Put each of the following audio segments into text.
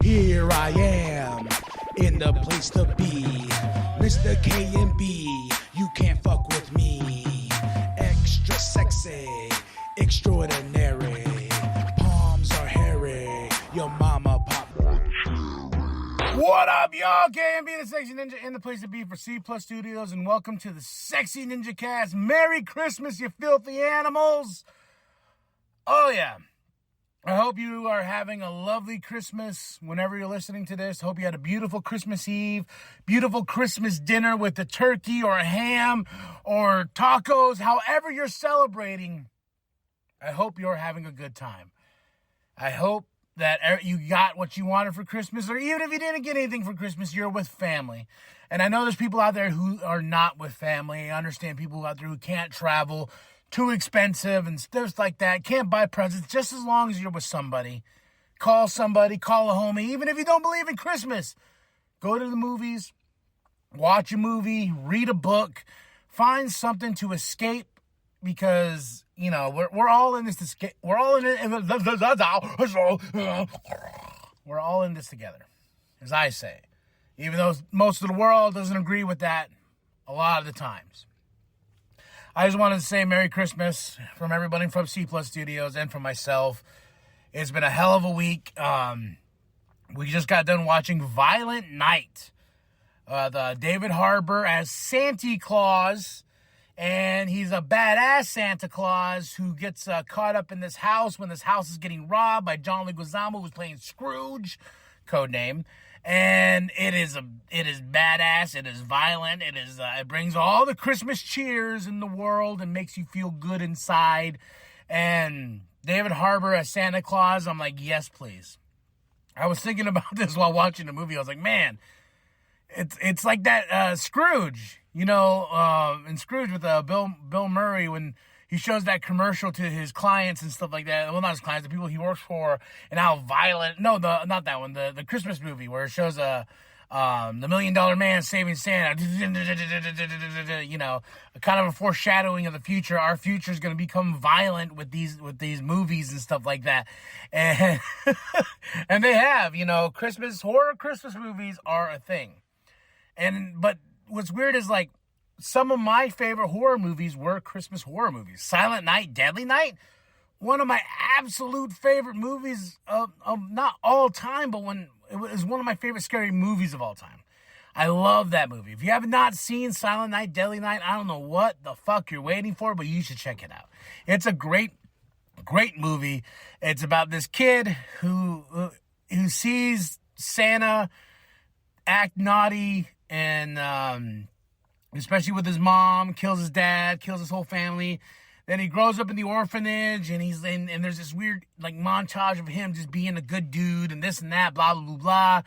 Here I am, in the place to be. Mr. K and B, you can't fuck with me. Extra sexy, extraordinary. Palms are hairy, your mama pop. What up, y'all? K and B, the Sexy Ninja, in the place to be for CPlus Studios, and welcome to the Sexy Ninjacast. Merry Christmas, you filthy animals! Oh, yeah. I hope you are having a lovely Christmas whenever you're listening to this. Hope you had a beautiful Christmas Eve, beautiful Christmas dinner with a turkey or a ham or tacos. However you're celebrating, I hope you're having a good time. I hope that you got what you wanted for Christmas, or even if you didn't get anything for Christmas, you're with family. And I know there's people out there who are not with family. I understand people out there who can't travel, too expensive and stuff like that. Can't buy presents just as long as you're with somebody. Call somebody, call a homie. Even if you don't believe in Christmas, go to the movies, watch a movie, read a book, find something to escape, because, you know, we're all in this to escape. We're all in it. We're all in this together, as I say. Even though most of the world doesn't agree with that a lot of the times. I just wanted to say Merry Christmas from everybody from CPlus Studios and from myself. It's been a hell of a week. We just got done watching Violent Night. The David Harbour as Santa Claus. And he's a badass Santa Claus who gets caught up in this house when this house is getting robbed by John Leguizamo, who's playing Scrooge, codename. And it is badass. It is violent. It brings all the Christmas cheers in the world and makes you feel good inside. And David Harbour as Santa Claus, I'm like, yes, please. I was thinking about this while watching the movie. I was like, man, it's like that Scrooge, you know, in Scrooge with Bill Murray, when he shows that commercial to his clients and stuff like that. Well, not his clients, the people he works for, and how violent. No, not that one. The Christmas movie where it shows the $1 Million Man saving Santa. You know, kind of a foreshadowing of the future. Our future is going to become violent with these movies and stuff like that. And and they have, you know, horror Christmas movies are a thing. But what's weird is, like, some of my favorite horror movies were Christmas horror movies. Silent Night, Deadly Night, one of my absolute favorite movies of not all time, but when it was one of my favorite scary movies of all time. I love that movie. If you have not seen Silent Night, Deadly Night, I don't know what the fuck you're waiting for, but you should check it out. It's a great movie. It's about this kid who sees Santa act naughty, and especially with his mom, kills his dad, kills his whole family. Then he grows up in the orphanage, and and there's this weird, like, montage of him just being a good dude and this and that, blah, blah, blah, blah.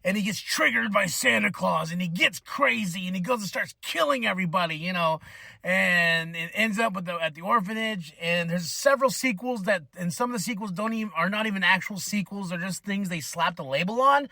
And he gets triggered by Santa Claus, and he gets crazy, and he goes and starts killing everybody, you know. And it ends up at the orphanage, and there's several sequels and some of the sequels are not even actual sequels. They're just things they slapped a label on.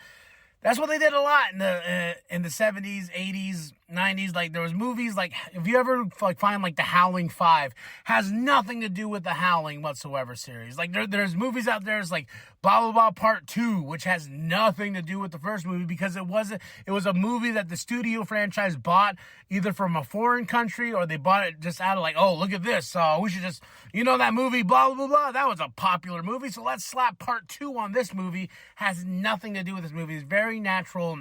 That's what they did a lot in the 70s, 80s, 90s. Like, there was movies, like, if you ever find, like, The Howling 5, has nothing to do with the Howling whatsoever series. Like, there's movies out there, it's like blah blah blah Part 2, which has nothing to do with the first movie, because it was a movie that the studio franchise bought either from a foreign country, or they bought it just out of, like, oh, look at this, we should just, you know, that movie blah blah blah blah, that was a popular movie, so let's slap Part 2 on this movie. Has nothing to do with this movie. It's very natural,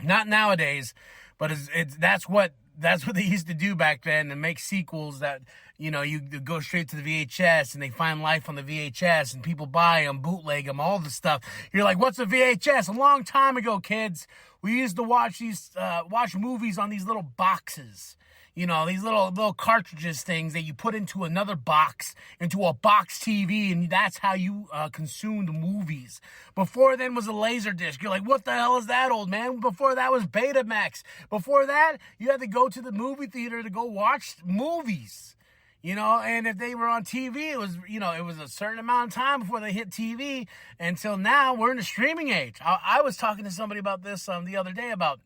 not nowadays, but that's what they used to do back then, and make sequels that, you know, you go straight to the VHS, and they find life on the VHS, and people buy them, bootleg them, all the stuff. You're like, what's a VHS? A long time ago, kids, we used to watch movies on these little boxes. You know, these little cartridges things that you put into another box, into a box TV, and that's how you consumed movies. Before then was a laser disc. You're like, what the hell is that, old man? Before that was Betamax. Before that, you had to go to the movie theater to go watch movies. You know, and if they were on TV, it was a certain amount of time before they hit TV. Until now, we're in the streaming age. I was talking to somebody about this the other day, about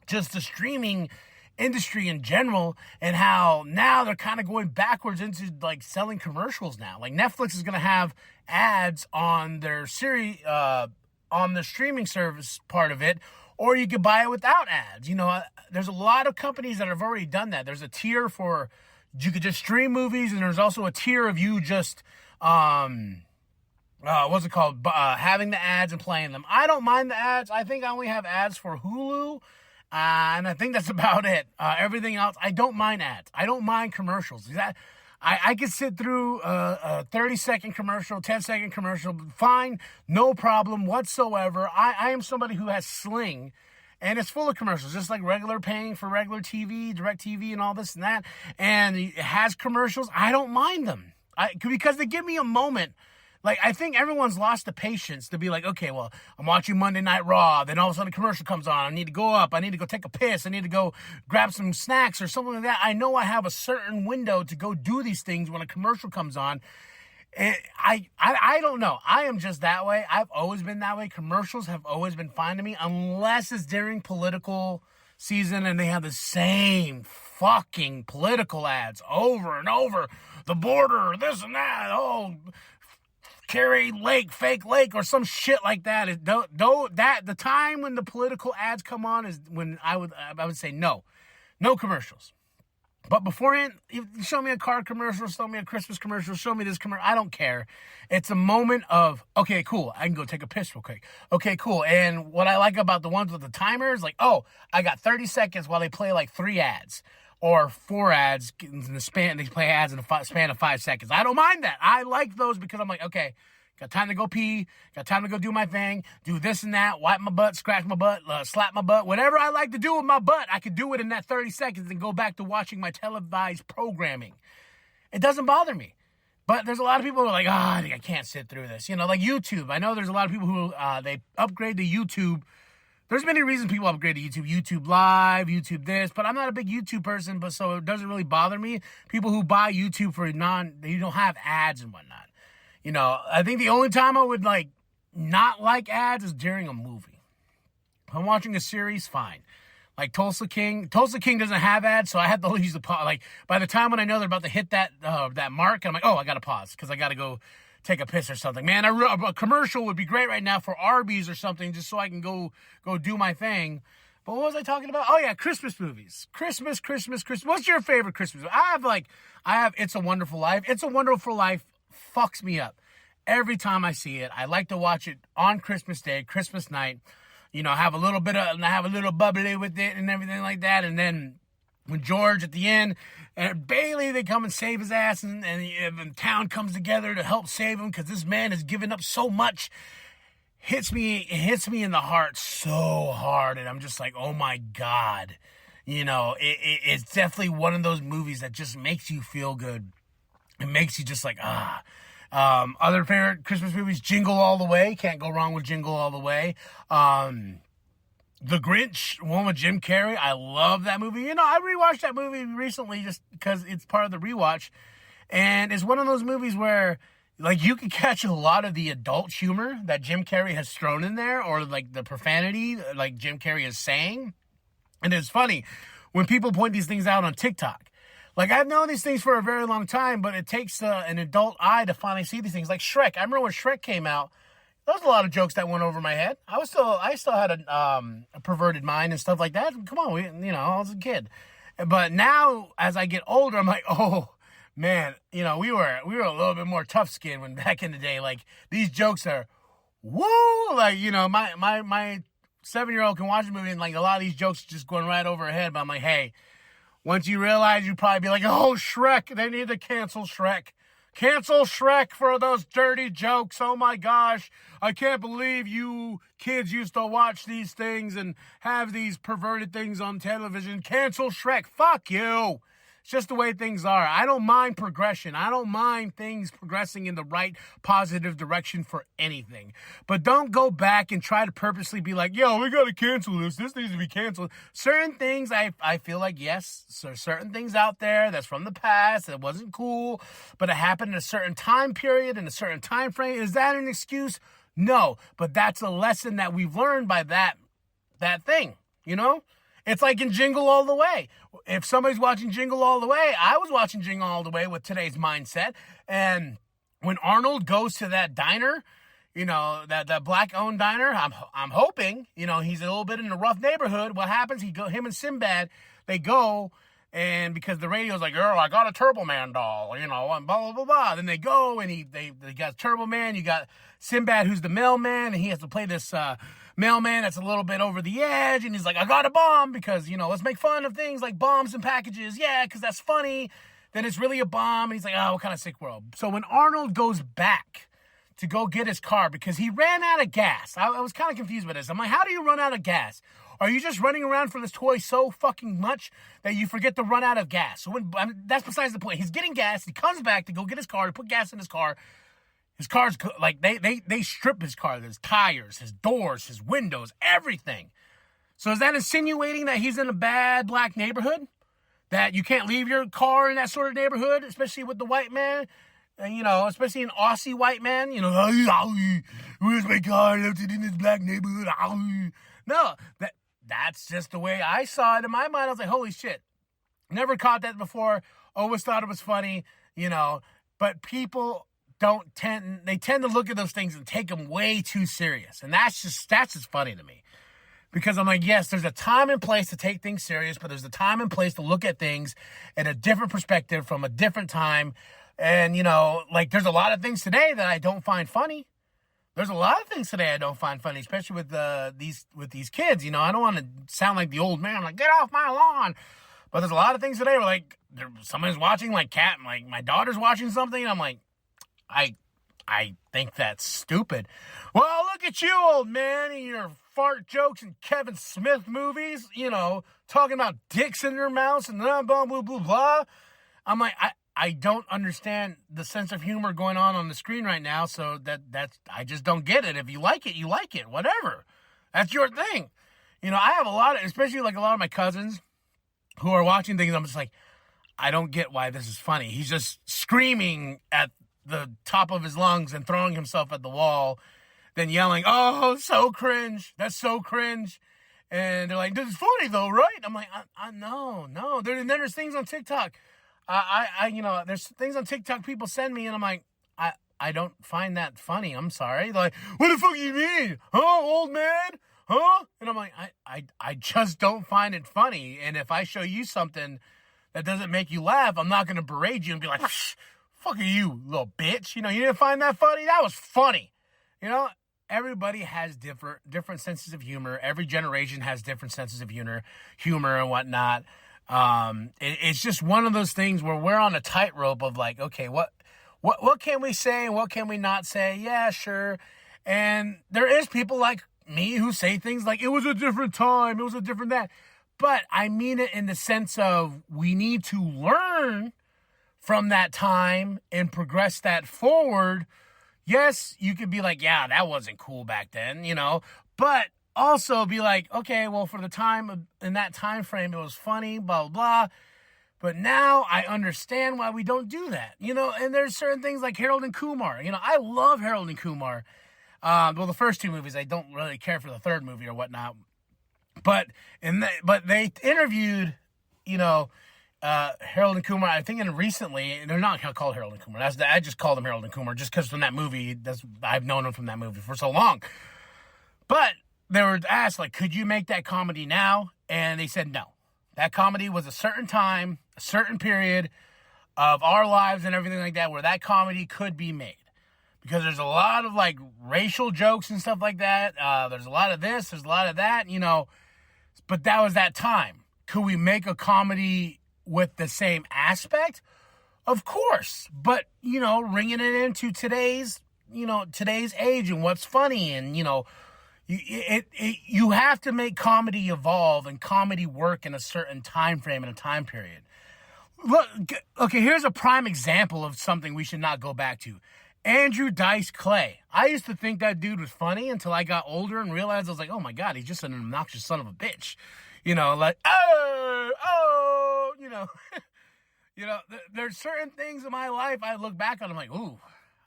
just the streaming industry in general, and how now they're kind of going backwards into, like, selling commercials now. Like, Netflix is going to have ads on their series, on the streaming service part of it, or you could buy it without ads. There's a lot of companies that have already done that. There's a tier for you could just stream movies, and there's also a tier of you just what's it called? Having the ads and playing them. I don't mind the ads. I think I only have ads for Hulu, and I think that's about it. Everything else, I don't mind ads. I don't mind commercials. I could sit through a 30-second commercial, 10-second commercial, fine, no problem whatsoever. I am somebody who has Sling, and it's full of commercials, just like regular paying for regular TV, direct TV, and all this and that. And it has commercials. I don't mind them because they give me a moment. Like, I think everyone's lost the patience to be like, okay, well, I'm watching Monday Night Raw. Then all of a sudden a commercial comes on. I need to go up. I need to go take a piss. I need to go grab some snacks or something like that. I know I have a certain window to go do these things when a commercial comes on. And I don't know. I am just that way. I've always been that way. Commercials have always been fine to me unless it's during political season and they have the same fucking political ads over and over. The border, this and that. Oh, Kerry Lake, fake lake, or some shit like that. The time when the political ads come on is when I would say no commercials. But beforehand, you show me a car commercial, show me a Christmas commercial, show me this commercial. I don't care. It's a moment of, okay, cool. I can go take a piss real quick. Okay, cool. And what I like about the ones with the timers, like, oh, I got 30 seconds while they play like 3 ads. Or 4 ads in the span. They play ads in a span of 5 seconds. I don't mind that. I like those because I'm like, okay, got time to go pee, got time to go do my thing, do this and that, wipe my butt, scratch my butt, slap my butt, whatever I like to do with my butt, I could do it in that 30 seconds and go back to watching my televised programming. It doesn't bother me. But there's a lot of people who are like, I can't sit through this. Like YouTube. I know there's a lot of people who they upgrade to YouTube. There's many reasons people upgrade to YouTube. YouTube Live, YouTube this, but I'm not a big YouTube person, but so it doesn't really bother me. People who buy YouTube for you don't have ads and whatnot. I think the only time I would not like ads is during a movie. If I'm watching a series, fine. Like Tulsa King doesn't have ads, so I have to use the pause. Like by the time when I know they're about to hit that mark, I'm like, oh, I gotta pause because I gotta go take a piss or something. Man, a commercial would be great right now for Arby's or something, just so I can go do my thing. But what was I talking about? Oh yeah, Christmas movies. Christmas. What's your favorite Christmas movie? I have It's a Wonderful Life. It's a Wonderful Life fucks me up every time I see it. I like to watch it on Christmas Day, Christmas night. Have a little bubbly with it and everything like that. And then when George at the end and Bailey, they come and save his ass, and the town comes together to help save him because this man has given up so much. It hits me in the heart so hard, and I'm just like, oh my God. It's definitely one of those movies that just makes you feel good. It makes you just like, other favorite Christmas movies, Jingle All the Way. Can't go wrong with Jingle All the Way. The Grinch, one with Jim Carrey. I love that movie. I rewatched that movie recently just because it's part of the rewatch. And it's one of those movies where, you can catch a lot of the adult humor that Jim Carrey has thrown in there, or, the profanity, Jim Carrey is saying. And it's funny when people point these things out on TikTok. I've known these things for a very long time, but it takes an adult eye to finally see these things. Like Shrek. I remember when Shrek came out, there was a lot of jokes that went over my head. I still had a perverted mind and stuff like that. Come on, I was a kid. But now, as I get older, I'm like, oh, man, we were a little bit more tough skin when back in the day. These jokes are, woo! My 7-year-old can watch a movie and, a lot of these jokes just going right over her head. But I'm like, hey, once you realize, you'd probably be like, oh, Shrek, they need to cancel Shrek. Cancel Shrek for those dirty jokes. Oh my gosh. I can't believe you kids used to watch these things and have these perverted things on television. Cancel Shrek. Fuck you. It's just the way things are. I don't mind progression. I don't mind things progressing in the right positive direction for anything. But don't go back and try to purposely be like, yo, we got to cancel this. This needs to be canceled. Certain things I feel like, yes, there's certain things out there that's from the past that wasn't cool, but it happened in a certain time period, in a certain time frame. Is that an excuse? No, but that's a lesson that we've learned by that thing, It's like in Jingle All the Way. If somebody's watching Jingle All the Way, I was watching Jingle All the Way with today's mindset. And when Arnold goes to that diner, that black-owned diner. I'm hoping, he's a little bit in a rough neighborhood. What happens? Him and Sinbad, they go, and because the radio's like, "Girl, I got a Turbo Man doll," and blah blah blah blah. Then they go, and they got Turbo Man. You got Sinbad, who's the mailman, and he has to play this mailman that's a little bit over the edge, and he's like, "I got a bomb," because let's make fun of things like bombs and packages, yeah, because that's funny. Then it's really a bomb, and he's like, "Oh, what kind of sick world?" So when Arnold goes back to go get his car because he ran out of gas, I was kind of confused with this. I'm like, how do you run out of gas? Are you just running around for this toy so fucking much that you forget to run out of gas? So that's besides the point. He's getting gas. He comes back to go get his car, to put gas in his car. His car's like, they strip his car. His tires, his doors, his windows, everything. So is that insinuating that he's in a bad black neighborhood? That you can't leave your car in that sort of neighborhood, especially with the white man? Especially an Aussie white man, where's my car? Left it in this black neighborhood. No, that's just the way I saw it in my mind. I was like, holy shit. Never caught that before. Always thought it was funny, but people tend to look at those things and take them way too serious. And that's just funny to me. Because I'm like, yes, there's a time and place to take things serious, but there's a time and place to look at things in a different perspective from a different time. And, there's a lot of things today that I don't find funny. There's a lot of things today I don't find funny, especially with these kids. I don't want to sound like the old man. I'm like, get off my lawn. But there's a lot of things today where, like, someone's watching, like my daughter's watching something, and I'm like, I think that's stupid. Well, look at you, old man, and your fart jokes and Kevin Smith movies, talking about dicks in their mouths and blah, blah, blah, blah, blah. I'm like, I don't understand the sense of humor going on the screen right now, so that's I just don't get it. If you like it, you like it. Whatever. That's your thing. I have a lot of, especially like a lot of my cousins who are watching things, I'm just like, I don't get why this is funny. He's just screaming at the top of his lungs and throwing himself at the wall, then yelling, "Oh, so cringe. That's so cringe." And they're like, "This is funny though, right?" I'm like, no. There's things on TikTok. There's things on TikTok people send me, and I'm like, I don't find that funny. I'm sorry. They're like, "What the fuck you mean? Huh, old man? Huh?" And I'm like, I just don't find it funny. And if I show you something that doesn't make you laugh, I'm not going to berate you and be like, "Fuck you, little bitch. You didn't find that funny? That was funny." Everybody has different senses of humor. Every generation has different senses of humor and whatnot. It's just one of those things where we're on a tightrope of like, okay, what can we say and what can we not say? Yeah, sure. And there is people like me who say things like, it was a different time, it was a different that. But I mean it in the sense of we need to learn from that time and progress that forward. Yes, you could be like, yeah, that wasn't cool back then, but also be like, okay, well, for the time, in that time frame, it was funny, blah, blah, blah. But now I understand why we don't do that, and there's certain things like Harold and Kumar. I love Harold and Kumar. Well, the first two movies, I don't really care for the third movie or whatnot. But they interviewed, Harold and Kumar, I think, recently. They're not called Harold and Kumar. I just called them Harold and Kumar just because from that movie, I've known them from that movie for so long. But they were asked, like, could you make that comedy now? And they said no. That comedy was a certain time, a certain period of our lives and everything like that where that comedy could be made. Because there's a lot of, like, racial jokes and stuff like that. There's a lot of this, there's a lot of that, But that was that time. Could we make a comedy with the same aspect? Of course. But, ringing it into today's age and what's funny and, you have to make comedy evolve and comedy work in a certain time frame and a time period. Look, okay, here's a prime example of something we should not go back to. Andrew Dice Clay. I used to think that dude was funny until I got older and realized I was like, oh my God, he's just an obnoxious son of a bitch. Like, there's certain things in my life I look back on, I'm like, ooh,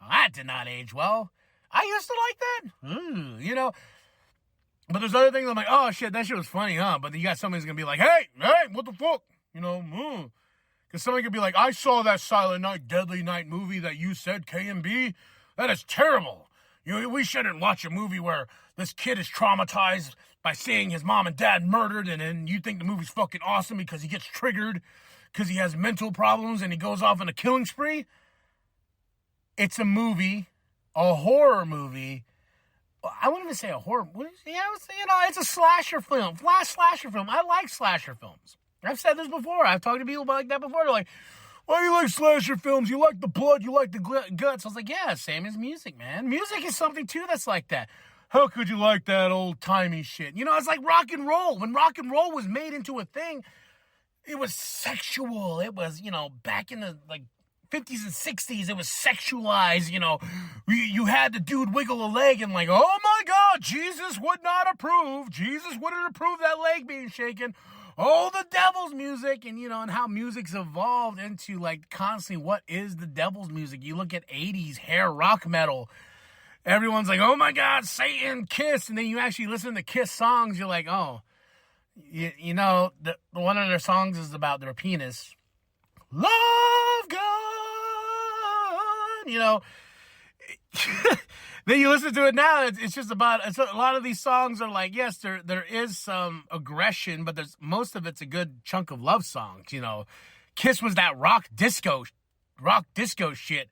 that did not age well. I used to like that. But there's other things I'm like, oh shit, that shit was funny, huh? But then you got somebody who's gonna be like, hey, what the fuck? Because somebody could be like, I saw that Silent Night, Deadly Night movie that you said, K&B. That is terrible. We shouldn't watch a movie where this kid is traumatized by seeing his mom and dad murdered, and then you think the movie's fucking awesome because he gets triggered because he has mental problems and he goes off on a killing spree. It's a movie, a horror movie. I wouldn't even say a horror. It's a slasher film. Slasher film. I like slasher films. I've said this before. I've talked to people like that before. They're like, why do you like slasher films? You like the blood. You like the guts. I was like, yeah, same as music, man. Music is something, too, that's like that. How could you like that old-timey shit? It's like rock and roll. When rock and roll was made into a thing, it was sexual. It was, back in the, 50s and 60s, it was sexualized, You had the dude wiggle a leg and oh my God, Jesus would not approve. Jesus wouldn't approve that leg being shaken. Oh, the devil's music. And how music's evolved into, constantly what is the devil's music. You look at 80s hair rock metal. Everyone's like, oh my God, Satan, Kiss. And then you actually listen to Kiss songs. You're like, oh, the one of their songs is about their penis. Love God, Then you listen to it now, it's just about, a lot of these songs are like, yes, there is some aggression, but most of it's a good chunk of love songs, Kiss was that rock disco shit,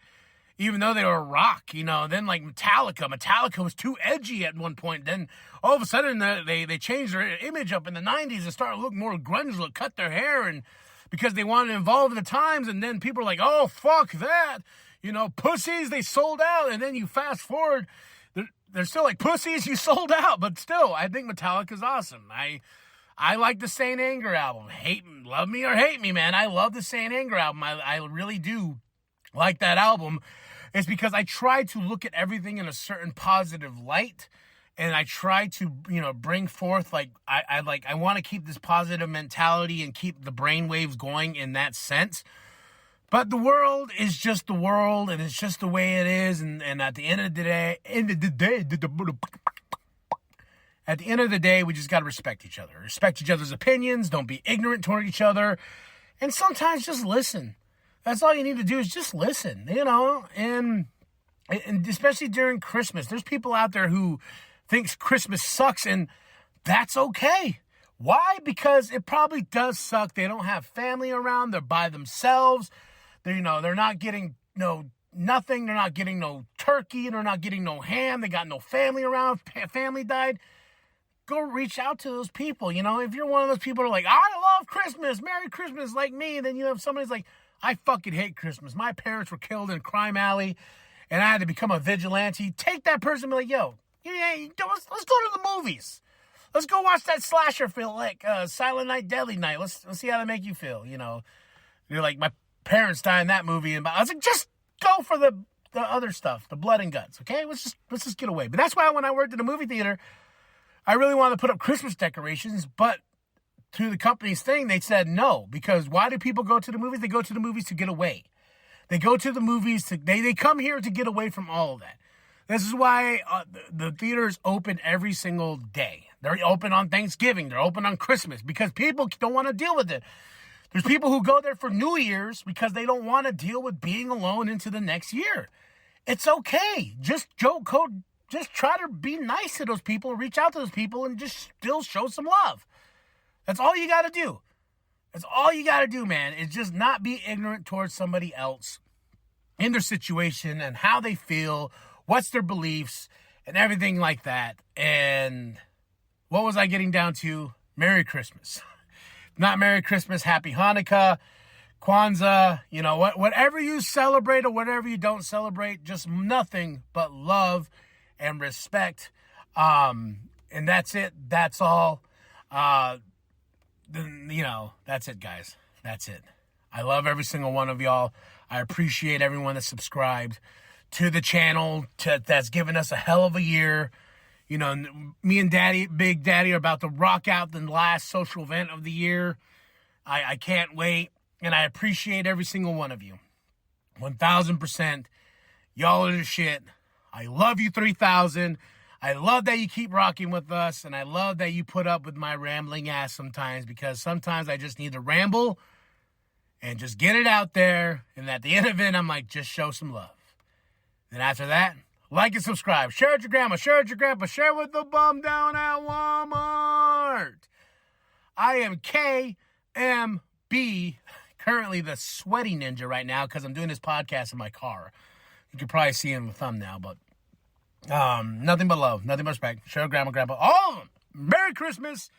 even though they were rock, Then Metallica was too edgy at one point. Then all of a sudden they changed their image up in the 90s and started looking more grunge, cut their hair, and because they wanted to involve in the times. And then people are like, oh, fuck that. Pussies, they sold out. And then you fast forward, they're still like, pussies, you sold out. But still, I think Metallica's awesome. I like the Saint Anger album. Love me or hate me, man. I love the Saint Anger album. I really do like that album. It's because I try to look at everything in a certain positive light. And I try to, bring forth, I want to keep this positive mentality and keep the brainwaves going in that sense. But the world is just the world, and it's just the way it is. And at the end of the day, we just got to respect each other. Respect each other's opinions. Don't be ignorant toward each other. And sometimes just listen. That's all you need to do is just listen, and especially during Christmas. There's people out there who thinks Christmas sucks, and that's okay. Why? Because it probably does suck. They don't have family around. They're by themselves. They're not getting nothing. They're not getting no turkey. They're not getting no ham. They got no family around. Family died. Go reach out to those people. If you're one of those people who are like, I love Christmas, Merry Christmas, like me, then you have somebody's like, I fucking hate Christmas. My parents were killed in Crime Alley, and I had to become a vigilante. Take that person and be like, yo, let's go to the movies. Let's go watch that slasher film, like Silent Night, Deadly Night. Let's see how they make you feel. You're like, my parents died in that movie, and I was like, just go for the other stuff, the blood and guts. Okay, let's just get away. But that's why when I worked at a movie theater, I really wanted to put up Christmas decorations, but to the company's thing, they said no, because why do people go to the movies? They go to the movies to get away. They go to the movies they come here to get away from all of that. This is why the theaters open every single day. They're open on Thanksgiving. They're open on Christmas because people don't want to deal with it. There's people who go there for New Year's because they don't want to deal with being alone into the next year. It's okay. Just try to be nice to those people, reach out to those people, and just still show some love. That's all you got to do. That's all you got to do, man, is just not be ignorant towards somebody else in their situation and how they feel, what's their beliefs, and everything like that. And what was I getting down to? Merry Christmas. Not Merry Christmas, Happy Hanukkah, Kwanzaa, whatever you celebrate or whatever you don't celebrate, just nothing but love and respect. And that's it. That's all. That's it, guys. That's it. I love every single one of y'all. I appreciate everyone that subscribed to the channel, that's given us a hell of a year. Me and Big Daddy are about to rock out the last social event of the year. I can't wait, and I appreciate every single one of you. 1,000%. Y'all are the shit. I love you 3,000. I love that you keep rocking with us, and I love that you put up with my rambling ass sometimes, because sometimes I just need to ramble and just get it out there, and at the end of it, I'm like, just show some love. Then after that, Like and subscribe. Share it with your grandma. Share it with your grandpa. Share it with the bum down at Walmart. I am KMB, currently the sweaty ninja right now because I'm doing this podcast in my car. You can probably see in the thumbnail, but nothing but love, nothing but respect. Share with grandma, grandpa, all of them. Merry Christmas,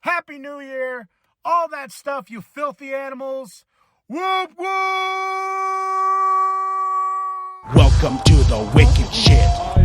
Happy New Year, all that stuff, you filthy animals. Whoop, whoop! Welcome to the wicked shit.